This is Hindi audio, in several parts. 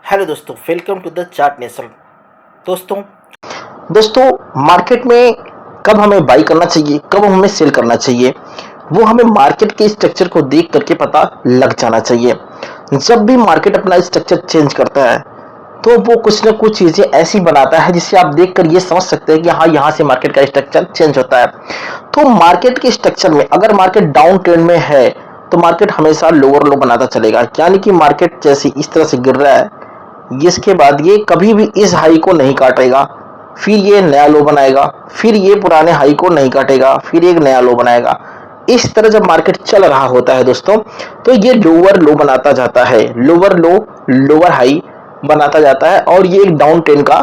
हेलो दोस्तों, welcome to the chart nation. दोस्तों दोस्तों मार्केट में कब हमें बाई करना चाहिए, कब हमें सेल करना चाहिए, वो हमें मार्केट के स्ट्रक्चर को देख करके पता लग जाना चाहिए। जब भी मार्केट अपना स्ट्रक्चर चेंज करता है तो वो कुछ ना कुछ चीजें ऐसी बनाता है जिससे आप देखकर ये समझ सकते हैं कि हाँ, यहाँ से मार्केट का स्ट्रक्चर चेंज होता है। तो मार्केट के स्ट्रक्चर में अगर मार्केट डाउन ट्रेंड में है तो मार्केट हमेशा लोअर लो बनाता चलेगा, यानी कि मार्केट जैसे इस तरह से गिर रहा है, इसके बाद ये कभी भी इस हाई को नहीं काटेगा, फिर ये नया लो बनाएगा, फिर ये पुराने हाई को नहीं काटेगा, फिर एक नया लो बनाएगा। इस तरह जब मार्केट चल रहा होता है दोस्तों, तो ये लोअर लो बनाता जाता है, लोअर लो लोअर हाई बनाता जाता है, और ये एक डाउन ट्रेंड का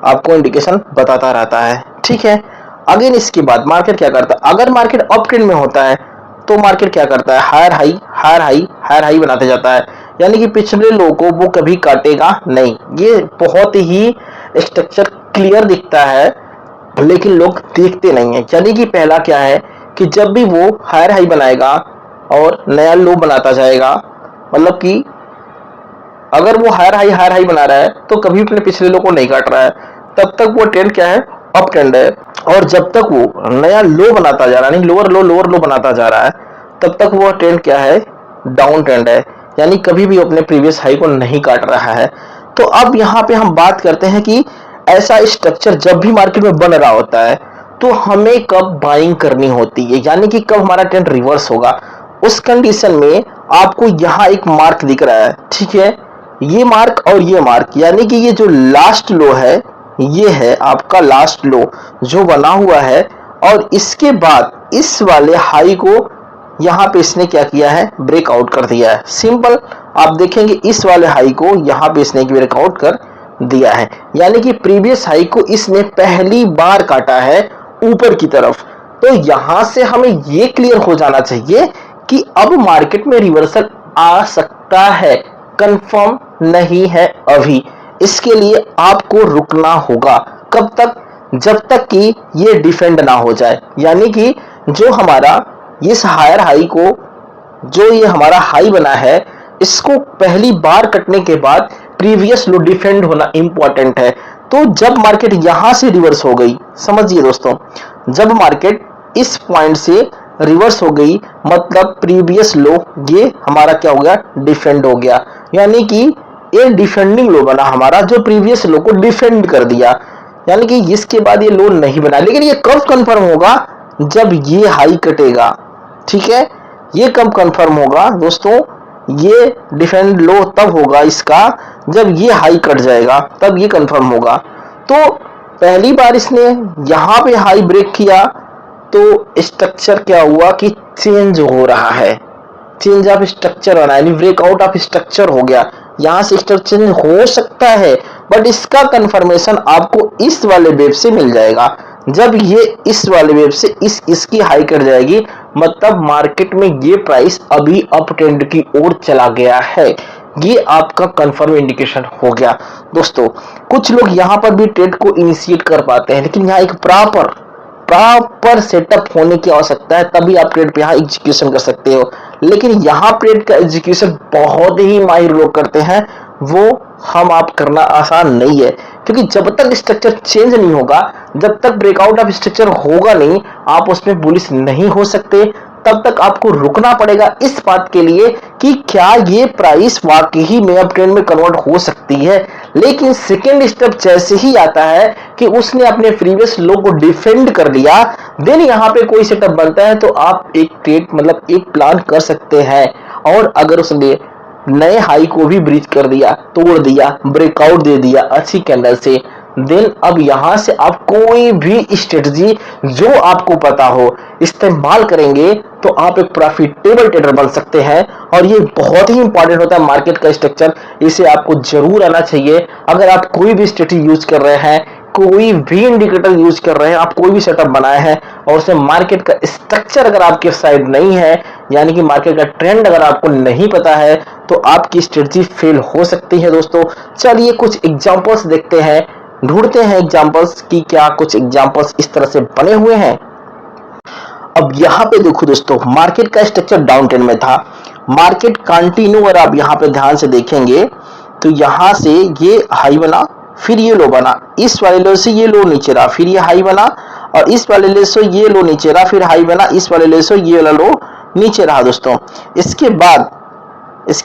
आपको इंडिकेशन बताता रहता है। ठीक है। अगेन इसके बाद मार्केट क्या करता है, अगर मार्केट अप ट्रेंड में होता है तो मार्केट क्या करता है, higher high higher high higher high बनाते जाता है, यानी कि पिछले लो को वो कभी काटेगा नहीं। ये बहुत ही स्ट्रक्चर क्लियर दिखता है, लेकिन लोग देखते नहीं है। यानी कि पहला क्या है कि जब भी वो हायर हाई बनाएगा और नया लो बनाता जाएगा, मतलब कि अगर वो हायर हाई बना रहा है तो कभी अपने पिछले लो को नहीं काट रहा है, तब तक वो ट्रेंड क्या है, अप ट्रेंड है। और जब तक वो नया लो बनाता जा रहा है, नहीं लोअर लो बनाता जा रहा है, तब तक वो ट्रेंड क्या है, डाउन ट्रेंड है, यानी कभी भी अपने प्रीवियस हाई को नहीं काट रहा है। तो अब यहाँ पे हम बात करते हैं कि ऐसा स्ट्रक्चर जब भी मार्केट में बन रहा होता है तो हमें कब बाइंग करनी होती है, यानी कि कब हमारा ट्रेंड रिवर्स होगा। उस कंडीशन में आपको यहाँ एक मार्क दिख रहा है, ठीक है, ये मार्क और ये मार्क, यानी कि ये जो लास्ट लो है, ये है आपका लास्ट लो जो बना हुआ है, और इसके बाद इस वाले हाई को यहाँ पे इसने क्या किया है, ब्रेकआउट कर दिया है। सिंपल, आप देखेंगे इस वाले हाई को यहाँ पे इसने ब्रेकआउट कर दिया है, यानी कि प्रीवियस हाई को इसने पहली बार काटा है ऊपर की तरफ। तो यहां से हमें ये क्लियर हो जाना चाहिए कि अब मार्केट में रिवर्सल आ सकता है, कंफर्म नहीं है अभी। इसके लिए आपको रुकना होगा, कब तक, जब तक कि ये डिफेंड ना हो जाए, यानी कि जो हमारा इस हायर हाई को, जो ये हमारा हाई बना है, इसको पहली बार कटने के बाद प्रीवियस लो डिफेंड होना इंपॉर्टेंट है। तो जब मार्केट यहां से रिवर्स हो गई, समझिए दोस्तों, जब मार्केट इस पॉइंट से रिवर्स हो गई, मतलब प्रीवियस लो ये हमारा क्या हो गया, डिफेंड हो गया, यानी कि ये डिफेंडिंग लो बना हमारा, जो प्रीवियस लो को डिफेंड कर दिया, यानी कि इसके बाद ये लो नहीं बना। लेकिन ये कब कंफर्म होगा, जब ये हाई कटेगा। ठीक है, ये कब कंफर्म होगा दोस्तों, ये डिफेंड लो तब होगा इसका जब ये हाई कट जाएगा, तब ये कंफर्म होगा। तो पहली बार इसने यहां पे हाई ब्रेक किया तो स्ट्रक्चर क्या हुआ कि चेंज हो रहा है, चेंज ऑफ स्ट्रक्चर होना, यानी ब्रेकआउट ऑफ स्ट्रक्चर हो गया। यहां से स्ट्रक्चर हो सकता है, बट इसका कंफर्मेशन आपको इस वाले वेव से मिल जाएगा। जब ये इस वाले वेव से इसकी हाई कर जाएगी, मतलब मार्केट में ये प्राइस अभी अप ट्रेंड की ओर चला गया है, ये आपका कंफर्म इंडिकेशन हो गया। दोस्तों कुछ लोग यहां पर भी ट्रेड को इनिशिएट कर पाते हैं, लेकिन यहाँ एक प्रॉपर सेटअप होने की आवश्यकता है, तभी आप ट्रेड पे यहाँ एग्जीक्यूशन कर सकते हो। लेकिन यहाँ ट्रेड का एग्जीक्यूशन बहुत ही माहिर लोग करते हैं, वो हम आप करना आसान नहीं है, क्योंकि जब तक स्ट्रक्चर चेंज नहीं होगा, जब तक ब्रेकआउट ऑफ स्ट्रक्चर होगा नहीं, आप उसमें बुलिश नहीं हो सकते। तब तक आपको रुकना पड़ेगा इस बात के लिए कि क्या ये प्राइस वाकई में अप ट्रेंड में कन्वर्ट हो सकती है। लेकिन सेकेंड स्टेप जैसे ही आता है कि उसने अपने प्रीवियस लो को डिफेंड कर लिया, देन यहाँ पे कोई सेटअप बनता है, तो आप एक ट्रेड मतलब एक प्लान कर सकते हैं। और अगर उसने नए हाई को भी ब्रीच कर दिया, तोड़ दिया, ब्रेकआउट दे दिया अच्छी कैंडल से, देन अब यहां से आप कोई भी स्ट्रेटजी जो आपको पता हो इस्तेमाल करेंगे तो आप एक प्रॉफिटेबल ट्रेडर बन सकते हैं। और ये बहुत ही इंपॉर्टेंट होता है मार्केट का स्ट्रक्चर, इसे आपको जरूर आना चाहिए। अगर आप कोई भी स्ट्रेटजी यूज कर रहे हैं, कोई भी इंडिकेटर यूज कर रहे हैं, आप कोई भी सेटअप बनाए हैं और उसमें मार्केट का स्ट्रक्चर अगर आपके साइड नहीं है, यानी कि मार्केट का ट्रेंड अगर आपको नहीं पता है, तो आपकी स्ट्रेटजी फेल हो सकती है। दोस्तों चलिए कुछ एग्जांपल्स देखते हैं, ढूंढते हैं एग्जांपल्स की क्या कुछ एग्जांपल्स इस तरह से बने हुए हैं। अब यहाँ पे देखो दोस्तों, मार्केट का स्ट्रक्चर डाउन ट्रेंड में था, मार्केट कंटिन्यू, और आप यहाँ पे ध्यान से देखेंगे तो यहाँ से ये हाई बना, फिर ये लो बना, इस वाले लो से ये लो नीचे रहा, फिर ये हाई बना, और इस वाले ले से ये लो नीचे रहा, फिर हाई बना, इस वाले ले से ये वाला लो नीचे रहा दोस्तों। इसके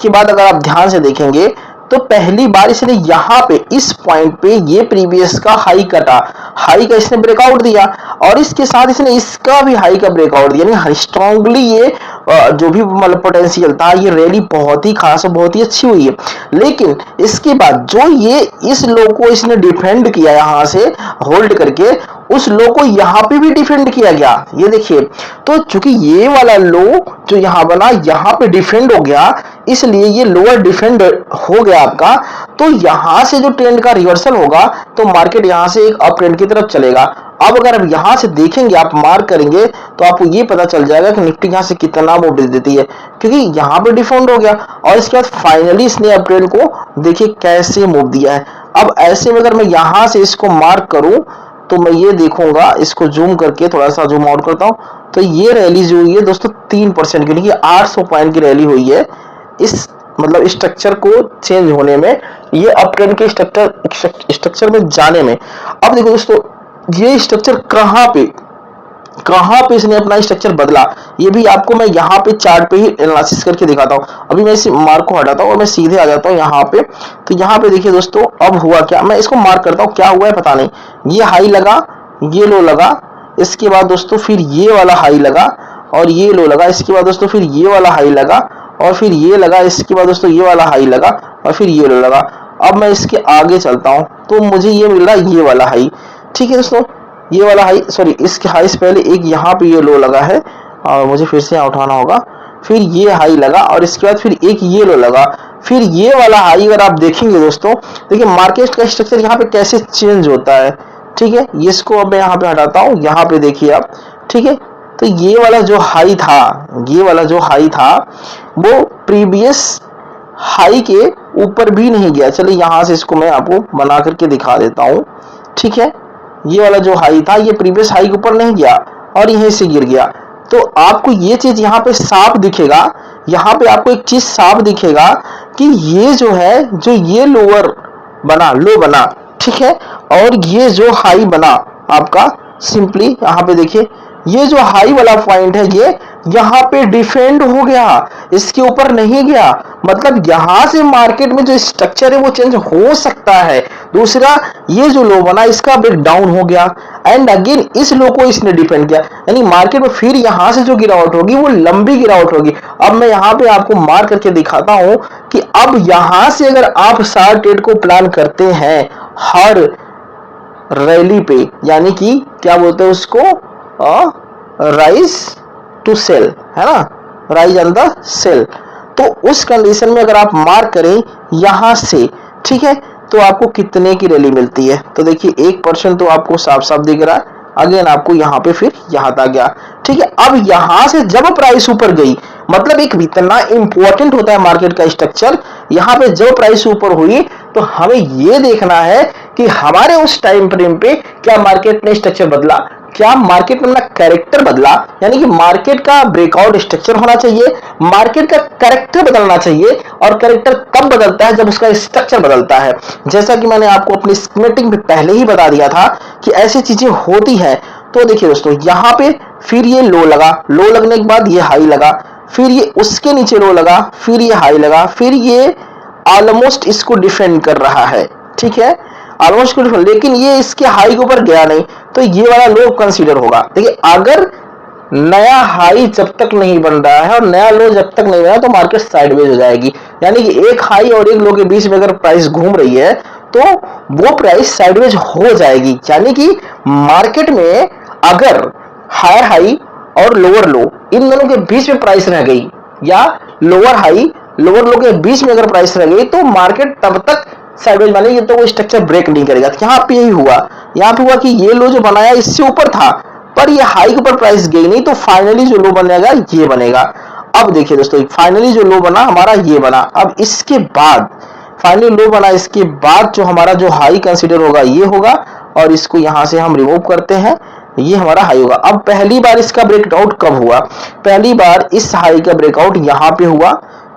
बाद अगर आप ध्यान से देखेंगे तो पहली बार इसने यहाँ पे इस पॉइंट पे ये प्रीवियस का हाई कटा, हाई का इसने ब्रेकआउट दिया, और इसके साथ इसने इसका भी हाई का ब्रेकआउट दिया, यानी स्ट्रांगली ये जो भी मतलब पोटेंशियल था, ये रैली बहुत ही खास और बहुत ही अच्छी हुई है। लेकिन इसके बाद जो ये इस लो को इसने डिफेंड किया यहाँ से होल्ड करके, उस लो को यहाँ पे भी डिफेंड किया गया, ये देखिए। तो चूंकि ये वाला लो जो यहाँ बना यहाँ पे डिफेंड हो गया, इसलिए ये लोअर डिफेंड हो गया आपका, तो यहाँ से जो ट्रेंड का रिवर्सल होगा तो मार्केट यहाँ से एक अप ट्रेंड की तरफ चलेगा। अब अगर आप यहाँ से देखेंगे, आप मार्क करेंगे, तो आपको ये पता चल जाएगा कि निफ्टी यहाँ से कितना मूव दे देती है, क्योंकि यहाँ पे डिफेंड हो गया और इसके बाद फाइनली इसने अप ट्रेंड को देखिए कैसे मूव दिया है। अब ऐसे में अगर मैं यहाँ से इसको मार्क करूं तो मैं ये देखूंगा, इसको जूम करके थोड़ा सा जूम आउट करता हूं, तो ये रैली जो हुई है दोस्तों 3% की, 800 पॉइंट की रैली हुई है इस मतलब स्ट्रक्चर को चेंज होने में, ये अप ट्रेंड के स्ट्रक्चर में जाने में। अब देखो दोस्तों, ये स्ट्रक्चर कहां पे इसने अपना स्ट्रक्चर बदला, ये भी आपको मैं यहाँ पे चार्ट पे ही एनालिसिस करके दिखाता हूँ। अभी मैं इस मार्क को हटाता हूँ और मैं सीधे आ जाता हूँ यहाँ पे। तो यहाँ पे देखिए दोस्तों, अब हुआ क्या, मैं इसको मार्क करता हूँ, क्या हुआ है पता नहीं। ये हाई लगा, ये लो लगा, इसके बाद दोस्तों फिर ये वाला हाई लगा और ये लो लगा, इसके बाद दोस्तों फिर ये वाला हाई लगा और फिर ये लगा, इसके बाद दोस्तों ये वाला हाई लगा और फिर ये लो लगा। अब मैं इसके आगे चलता हूँ तो मुझे ये मिल रहा है ये वाला हाई, ठीक है दोस्तों, ये वाला हाई, सॉरी इसके हाई से पहले एक यहाँ पे ये लो लगा है और मुझे फिर से यहाँ उठाना होगा, फिर ये हाई लगा और इसके बाद फिर एक ये लो लगा, फिर ये वाला हाई। अगर आप देखेंगे दोस्तों, देखिए मार्केट का स्ट्रक्चर यहाँ पे कैसे चेंज होता है, ठीक है। इसको अब मैं यहाँ पे हटाता हूँ, यहाँ पे देखिए आप, ठीक है। तो ये वाला जो हाई था, वो प्रीवियस हाई के ऊपर भी नहीं गया। चलिए यहाँ से इसको मैं आपको बना करके दिखा देता हूँ, ठीक है। ये वाला जो हाई था, ये प्रीवियस हाई के ऊपर नहीं गया और यहीं से गिर गया। तो आपको ये चीज यहाँ पे साफ दिखेगा, यहाँ पे आपको एक चीज साफ दिखेगा कि ये जो है, जो ये लोअर बना, लो बना, ठीक है, और ये जो हाई बना आपका, सिंपली यहाँ पे देखिए, ये जो हाई वाला पॉइंट है ये यहाँ पे डिफेंड हो गया, इसके ऊपर नहीं गया। मतलब यहाँ से मार्केट में जो स्ट्रक्चर है वो चेंज हो सकता है। दूसरा, ये जो लो बना इसका ब्रेक डाउन हो गया एंड अगेन इस लो को इसने डिफेंड किया, यानी मार्केट में फिर यहाँ से जो गिरावट होगी वो लंबी गिरावट होगी। अब मैं यहाँ पे आपको मार्क करके दिखाता हूँ कि अब यहाँ से अगर आप शार्ट ट्रेड को प्लान करते हैं हर रैली पे, यानी कि क्या बोलते हैं उसको, राइज टू सेल, है ना, राइज एंड द सेल। तो उस कंडीशन में अगर आप मार्क करें यहां से, ठीक है, तो आपको कितने की रैली मिलती है। तो देखिए 1% तो आपको साफ साफ दिख रहा है, अगेन आपको यहाँ पे फिर यहाँ तक गया, ठीक है। अब यहाँ से जब प्राइस ऊपर गई, मतलब एक इतना इंपॉर्टेंट होता है मार्केट का स्ट्रक्चर, यहाँ पे जब प्राइस ऊपर हुई तो हमें ये देखना है कि हमारे उस टाइम फ्रेम पे क्या मार्केट ने स्ट्रक्चर बदला, क्या मार्केट में अपना कैरेक्टर बदला, यानी कि मार्केट का ब्रेकआउट स्ट्रक्चर होना चाहिए, मार्केट का कैरेक्टर बदलना चाहिए। और कैरेक्टर तब बदलता है जब उसका स्ट्रक्चर बदलता है। जैसा कि मैंने आपको अपनी स्कीमेटिक में पहले ही बता दिया था कि ऐसी चीजें होती हैं। तो देखिए दोस्तों, यहाँ पे फिर ये लो लगा, लो लगने के बाद ये हाई लगा, फिर ये उसके नीचे लो लगा, फिर ये हाई लगा, फिर ये ऑलमोस्ट इसको डिफेंड कर रहा है, ठीक है, ऑलमोस्ट, लेकिन ये इसके हाई के ऊपर गया नहीं, तो ये वाला लो कंसीडर होगा। देखिए अगर नया हाई जब तक नहीं बन रहा है और नया लो जब तक नहीं बना तो मार्केट साइडवेज हो जाएगी, यानी कि एक हाई और एक लो के बीच में अगर प्राइस घूम रही है तो वो प्राइस साइडवेज हो जाएगी। यानी कि मार्केट में अगर हायर हाई और लोअर लो इन दोनों के बीच में प्राइस रह गई, या लोअर हाई लोअर लो के बीच में अगर प्राइस रह गई, तो मार्केट तब तक साइडवेज माने, ये तो वो स्ट्रक्चर ब्रेक नहीं करेगा। यहाँ पे यही हुआ, यहाँ पे हुआ कि ये लो जो बनाया इससे ऊपर था पर ये हाई के ऊपर प्राइस गई नहीं, तो फाइनली जो लो बनेगा ये बनेगा। अब देखिए दोस्तों, फाइनली जो लो बना हमारा ये बना। अब इसके बाद फाइनली लो बना, इसके बाद जो हमारा जो हाई कंसीडर होगा ये होगा, और इसको यहाँ से हम रिमूव करते हैं, ये हमारा हाई होगा। अब पहली बार इसका ब्रेकआउट कब हुआ, पहली बार इस हाई का ब्रेकआउट यहाँ पे हुआ,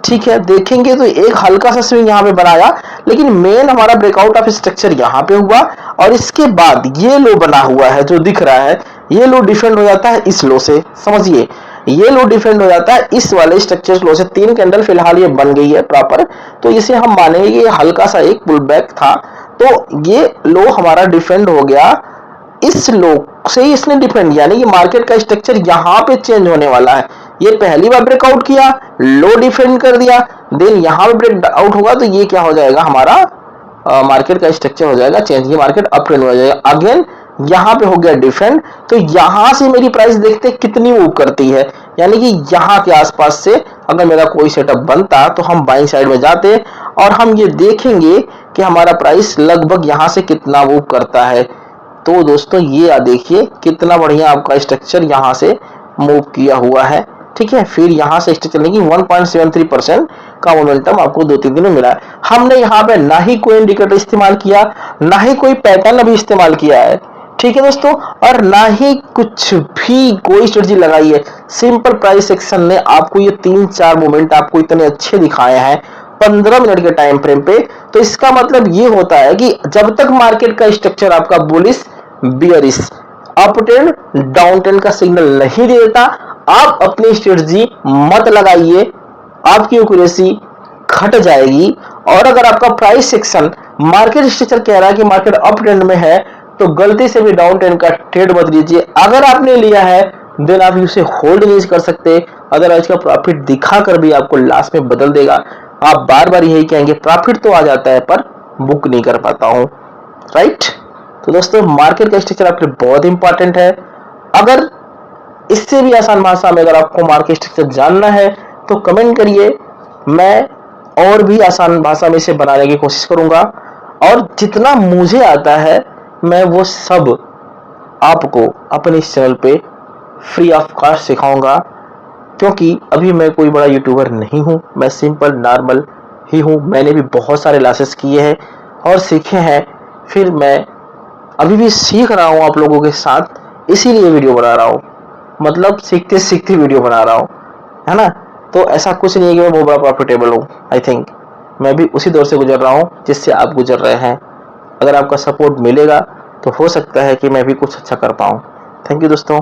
ठीक है, देखेंगे तो एक हल्का सा स्विंग यहाँ पे बनाया, लेकिन मेन हमारा ब्रेकआउट ऑफ स्ट्रक्चर यहाँ पे हुआ और इसके बाद ये लो बना हुआ है जो दिख रहा है, ये लो डिफेंड हो जाता है इस लो से। समझिए, ये लो डिफेंड हो जाता है इस वाले स्ट्रक्चर लो से। 3 कैंडल फिलहाल ये बन गई है प्रॉपर, तो इसे हम मानेंगे कि ये हल्का सा एक पुल बैक था। तो ये लो हमारा डिफेंड हो गया इस लो से, इसने डिफेंड, यानी कि मार्केट का स्ट्रक्चर यहाँ पे चेंज होने वाला है। ये पहली बार ब्रेकआउट किया, लो डिफेंड कर दिया, देन यहाँ पे ब्रेकआउट होगा तो ये क्या हो जाएगा, हमारा मार्केट का स्ट्रक्चर हो जाएगा चेंज, ये मार्केट अप ट्रेंड हो जाएगा। अगेन यहाँ पे हो गया डिफेंड, तो यहाँ से मेरी प्राइस देखते कितनी मूव करती है, यानी कि यहाँ के आसपास से अगर मेरा कोई सेटअप बनता तो हम बाइंग साइड में जाते और हम ये देखेंगे कि हमारा प्राइस लगभग यहाँ से कितना मूव करता है। तो दोस्तों ये देखिए कितना बढ़िया आपका स्ट्रक्चर यहाँ से मूव किया हुआ है। ठीक है, फिर यहाँ से स्ट्रक्चर लेंगे 1.73% का मोमेंटम आपको 2-3 दिन में मिला है। हमने यहाँ पे ना ही कोई इंडिकेटर इस्तेमाल किया, ना ही कोई पैटर्न अभी इस्तेमाल किया है। ठीक है दोस्तों, और ना ही कुछ भी कोई स्ट्रेटजी लगाई है। सिंपल प्राइस एक्शन ने आपको ये 3-4 मोमेंट आपको इतने अच्छे दिखाए हैं 15 मिनट के टाइम फ्रेम पे। तो इसका मतलब ये होता है कि जब तक मार्केट का स्ट्रक्चर आपका bullish, bearish, up trend, down trend का सिग्नल नहीं देता, आप अपनी स्ट्रेटजी मत लगाइए, आपकी एक्यूरेसी घट जाएगी। और अगर आपका प्राइस सेक्शन मार्केट स्ट्रक्चर कह रहा है कि मार्केट अप ट्रेंड में है, तो गलती से भी डाउन ट्रेंड का ट्रेड मत लीजिए। अगर आपने लिया है देन आप उसे होल्ड नहीं कर सकते, अदरवाइज का प्रॉफिट दिखाकर भी आपको लास्ट में बदल देगा। आप बार बार यही कहेंगे प्रॉफिट तो आ जाता है पर बुक नहीं कर पाता हूं, राइट। तो दोस्तों मार्केट का स्ट्रक्चर आपके लिए बहुत इंपॉर्टेंट है। अगर इससे भी आसान भाषा में अगर आपको मार्केट स्ट्रक्चर जानना है तो कमेंट करिए, मैं और भी आसान भाषा में इसे बनाने की कोशिश करूंगा। और जितना मुझे आता है मैं वो सब आपको अपने इस चैनल पे फ्री ऑफ कॉस्ट सिखाऊंगा, क्योंकि अभी मैं कोई बड़ा यूट्यूबर नहीं हूं, मैं सिंपल नॉर्मल ही हूं। मैंने भी बहुत सारे क्लासेस किए हैं और सीखे हैं, फिर मैं अभी भी सीख रहा हूं आप लोगों के साथ, इसीलिए वीडियो बना रहा हूं। मतलब सीखते सीखते वीडियो बना रहा हूं, है ना। तो ऐसा कुछ नहीं है कि मैं बहुत बड़ा प्रॉफिटेबल हूं। आई थिंक मैं भी उसी दौर से गुजर रहा हूं जिससे आप गुजर रहे हैं। अगर आपका सपोर्ट मिलेगा तो हो सकता है कि मैं भी कुछ अच्छा कर पाऊं। थैंक यू दोस्तों।